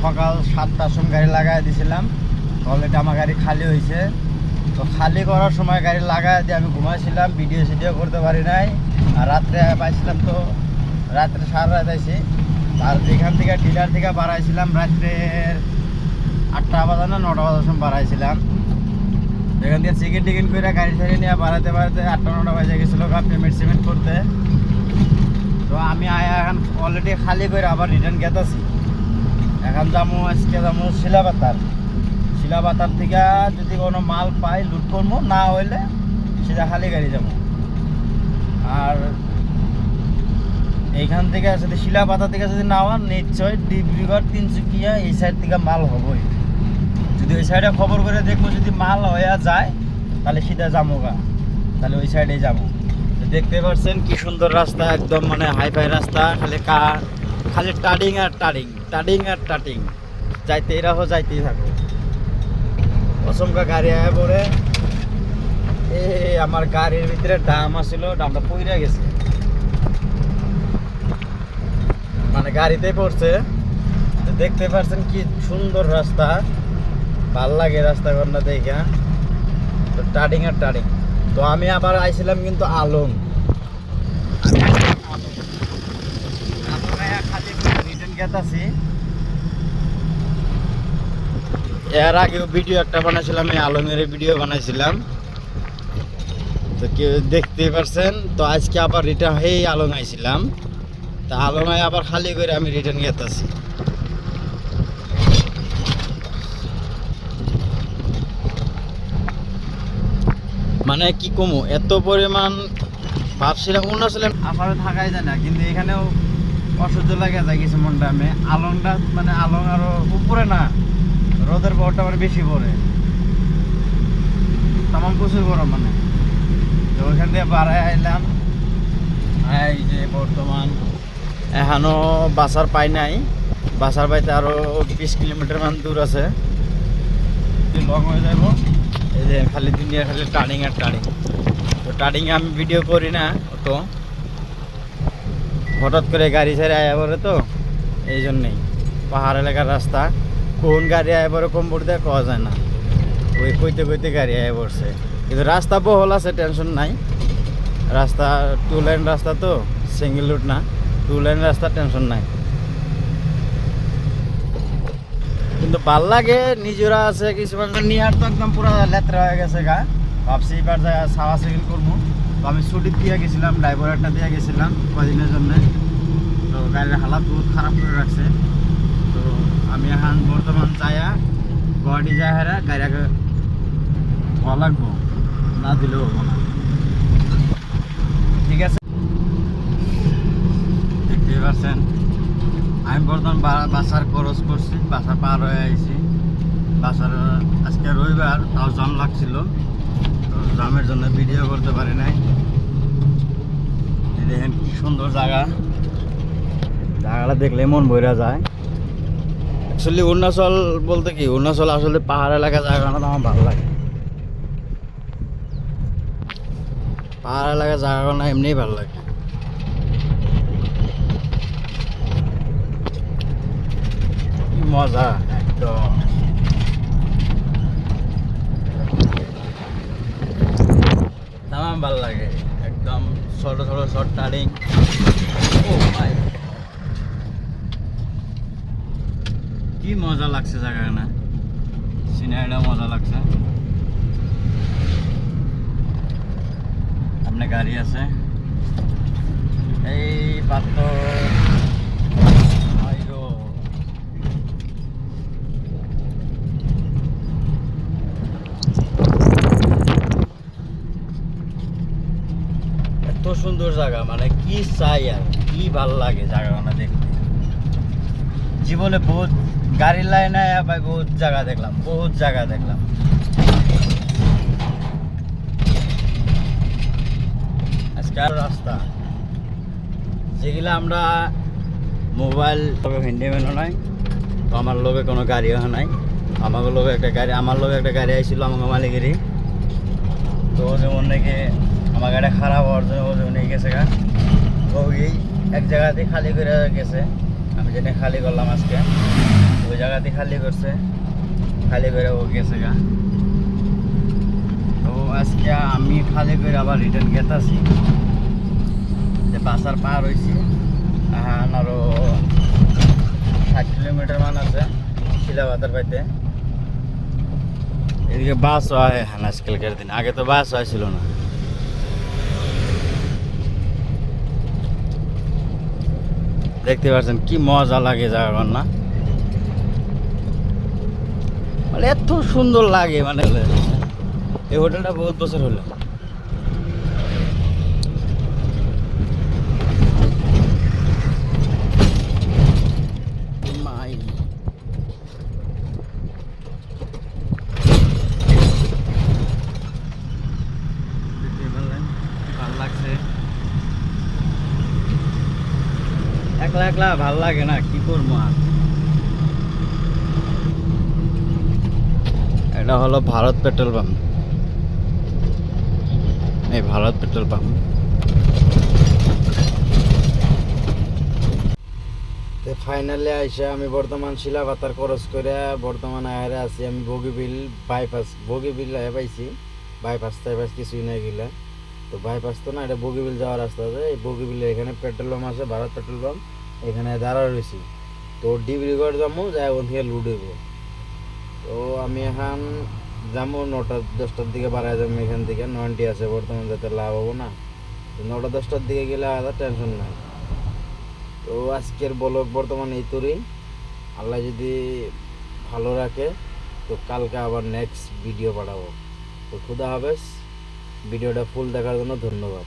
সকাল 7টার সময় গাড়ি লাগাই দিয়েছিলাম। অলরেডি আমার গাড়ি খালি হয়েছে। তো খালি করার সময় গাড়ি লাগাই দিয়ে আমি ঘুমাইছিলাম, ভিডিও করতে পারি নাই। আর রাত্রে পাইছিলাম, তো রাত্রে সারা রাত আইছি। আর যেখান থেকে ডিলার থেকে বাড়াইছিলাম রাত্রের 8টা বাজে না 9টা বাজার সময় বাড়াইছিলাম। এখান থেকে চিকেন করে গাড়ি ছেড়ে নিয়ে বাড়াতে 8টা-9টা বাজে গেছিলো পেমেন্ট করতে। তো আমি এখন অলরেডি খালি করে আবার রিটার্ন গেতেছি। এখন আজকে যাবো শিলাপাতার থেকে যদি কোনো মাল পাই লুট করবো, না হইলে সেটা খালি গাড়ি যাবো। আর এইখান থেকে যদি শিলাপাতা থেকে যদি না হন, নিশ্চয় ডিব্রুগড় তিনসুকিয়া এই সাইড থেকে মাল হবই। যদি ওই সাইডে খবর করে দেখবো, যদি মাল হয়ে যায় তাহলে সিধা যাবো গা, তাহলে ওই সাইডে যাবো। দেখতে পাচ্ছেন কি সুন্দর রাস্তা, একদম মানে হাইফাই রাস্তা। খালি টাডিং আর টাডিং যাইতে এরাও যাইতেই থাকো। অসংখ্য গাড়ি আয় পরে আমার গাড়ির ভিতরে ডাম আসছিল, ডামটা পইরা গেছে, মানে গাড়িতে পড়ছে। দেখতে পাচ্ছেন কি সুন্দর রাস্তা, ভাল লাগে রাস্তা ঘটনা দেখা। তো টাডিং। তো আমি আবার আইছিলাম কিন্তু আলং খালি রিটার্ন গেতাছি। এর আগেও ভিডিও একটা বানাইছিলাম, আমি আলমের ভিডিও বানাইছিলাম, তো কেউ দেখতে পারছেন। তো আজকে আবার রিটার্ন হয়ে আলং আইছিলাম। তা আলং আবার খালি করে আমি রিটার্ন গেতাছি। মানে কি কমু, এত পরিমাণ ভাবছিলাম অরুণাচলে আসামে থাকাই যায় না, কিন্তু এখানেও অসহ্য লাগে যায় কিছু মনটা। আমি আলংটা মানে আলং আরো উপরে না, রোদের পাওয়ারটা মানে বেশি পড়ে, তামাম প্রচুর গরম মানে। তো ওইখান দিয়ে বাড়ায় আইলাম। এই যে বর্তমান এখনো বাসার পাই নাই, বাসার পাইতে আরো 20 কিলোমিটার মান দূর আছে, লং হয়ে যাব। এই যে খালি দুনিয়া খালি টার্নিং আর টার্নিং। তো টার্নিংয়ে আমি ভিডিও করি না অত, হঠাৎ করে গাড়ি ছেড়ে আয়া পড়ে, তো এই জন্যেই। পাহাড় এলাকার রাস্তা, কোন গাড়ি আয়া পড়ে কম পড়তে পাওয়া যায় না, ওই কইতে গাড়ি আয়া পড়ছে। কিন্তু রাস্তা বহল আছে, টেনশন নাই। রাস্তা 2 লাইন রাস্তা, তো সিঙ্গেল রুট না, 2 লাইন রাস্তা, টেনশন নাই। কিন্তু ভাল লাগে, নিজেরা আছে কিছুমান নিয়ার তো একদম পুরো লেত্রা হয়ে গেছে গা। ভাবছি এবার সাওয়া সেকেন্ড করবো। তো আমি ছুটি দিয়ে গেছিলাম, ড্রাইভারটা দিয়ে গেছিলাম কদিনের জন্য। তো গাড়ির হালাত বহুত খারাপ করে রাখছে। তো আমি এখন বর্তমান যাইয়া গুয়াহাটি যাই হারা গাড়িকে ভালো লাগবো, না দিলেও হবো না। ঠিক আছে, দেখতে পাচ্ছেন আমি বর্তমান বাসার ক্রস করছি, বাসার পার হয়ে আইছি। বাসার আজকে রবিবার, তাও জাম লাগছিল, তো জামের জন্য ভিডিও করতে পারি নাই। দেখেন কি সুন্দর জায়গাটা দেখলে মন ভরা যায়। অ্যাকচুয়ালি অরুণাচল বলতে কি, অরুণাচল আসলে পাহাড় এলাকা, জায়গাটা আমার ভালো লাগে। পাহাড় এলাকা জায়গাটা এমনিই ভালো লাগে। মজা একদম। তামাম ভালো লাগে একদম। ছোট শর্ট টার্নিং। ও ভাই কি মজা লাগছে জায়গাটা, না সিনারিটা মজা লাগছে। সামনে গাড়ি আছে, এই পাথর এত সুন্দর জায়গা, মানে কি চাই আর কি ভাল লাগে জায়গাটা দেখতে। জীবনে বহুত গাড়ির লাইনে ভাই বহুত জায়গা দেখলাম। আজকাল রাস্তা যেগুলা আমরা মোবাইল হ্যান্ডিম্যানও নাই, তো আমার লোকে কোনো গাড়িও নাই। আমার লোকে একটা গাড়ি আইছিল আমাকে মালিকেরই। তো যেমন নাকি আমার গাড়ি খারাপ হওয়ার জন্য ও যেমন গেছে গা, ও এই এক জায়গাতে খালি করে গেছে, আমি যেটা খালি করলাম আজকে। ওই জায়গাতে খালি করছে, খালি করে ও গেছে গা। তো আজকে আমি খালি করে আবার রিটার্ন গেতাছি, যে বাসার পার হয়েছি এখন আরো 60 কিলোমিটার মান আছে শিলাবাতার পাইতে। এদিকে বাস হয় হ্যাঁ আজকালকার দিন, আগে তো বাস হয়েছিল না। দেখতে পাচ্ছেন কি মজা লাগে জায়গা না, মানে এত সুন্দর লাগে। মানে এই হোটেলটা বহুত বছর হলো। মাই ভালো লাগছে, একলা একলা ভাল লাগে না, কি করবো আর। এটা হলো ভারত পেট্রোল পাম্প, এই ভারত পেট্রোল পাম্প। তো ফাইনালি আইসা আমি বর্তমান শিলাপাতার ক্রস করে বর্তমান আয়ারে আছি আমি বগিবিল বাইপাস। বগিবিল পাইছি, বাইপাস টাইপাস কিছুই নাই গেলা। তো বাইপাস তো না, এটা বগিবিল যাওয়ার রাস্তা আছে। এই বগিবিলের এখানে পেট্রোল পাম্প আছে, ভারত পেট্রোল পাম্প, এখানে দাঁড়া রয়েছি। তো ডিব্রুগড় যাবো, যাই ওখান থেকে লুট হইব। তো আমি এখন যাবো 9টা-10টার দিকে বাড়াই যাবো এখান থেকে। 9টি আছে বর্তমান, যাতে লাভ হবো না। তো 9টা-10টার দিকে গেলে আলাদা টেনশন নাই। তো আজকের ব্লগ বর্তমান এই তোরই, আল্লাহ যদি ভালো রাখে তো কালকে আবার নেক্সট ভিডিও পাঠাবো। তো খুদা হাফেজ। ভিডিওটা ফুল দেখার জন্য ধন্যবাদ।